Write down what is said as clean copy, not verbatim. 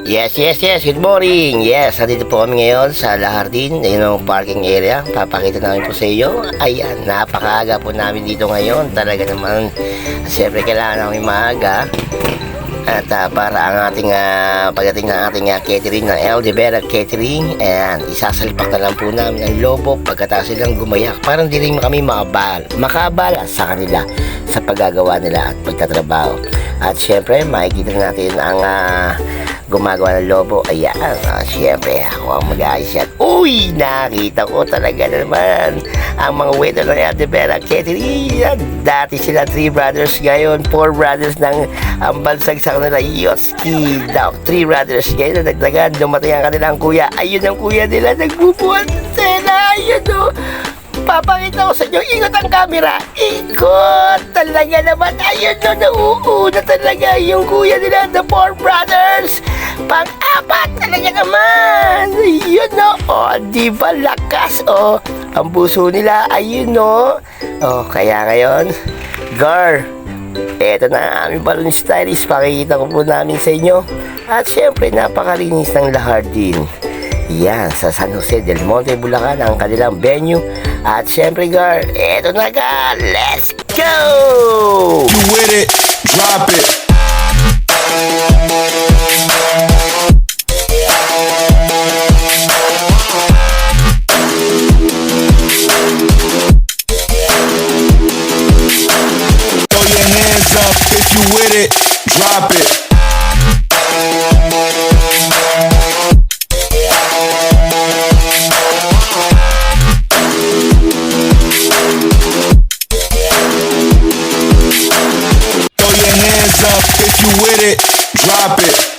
Yes. Good morning. Yes, nandito po kami ngayon sa La Jardin, yung parking area. Papakita namin po sa iyo. Ayan, napakaaga po namin dito ngayon. Talaga naman, siyempre kailangan namin maaga. At para ang ating pagdating ng ating catering ng El De Vera Catering, ayan, isasalipak na lang po namin ang lobo pagkatapos silang gumayak. Parang di rin kami makabala sa kanila sa paggagawa nila at pagtatrabaho. At syempre, makikita natin ang gumagawa ng lobo. Ayan, syempre, ako ang mag-aayos yan. Uy, nakita ko talaga naman ang mga waiter ng El De Vera Catering. Dati sila 3 brothers, ngayon 4 brothers ng ang bansag sa kanila, Yoski. 3 brothers, ngayon nadagdagan, dumating ang kanilang kuya. Ayun ang kuya nila, nagbubuhat sila. Ayun o. Papakita ko sa inyo, ikot ang camera. Ikot! Talaga naman, ayun o, nauuna talaga yung kuya nila, the 4 brothers. Pang-apat, talaga naman. Ayun o, di ba lakas o. Ang puso nila, ayun o. Kaya ngayon, Gar, eto na ang aming balloon stylist. Pakikita ko po namin sa inyo. At syempre, napakalinis ng La Jardin. Yan, sa San Jose del Monte, Bulacan, ang kanilang venue. At syempre, Gar, eto na Gar, let's go! You with it, drop it. Throw your hands up if you with it, drop it. Throw your hands up if you with it, drop it.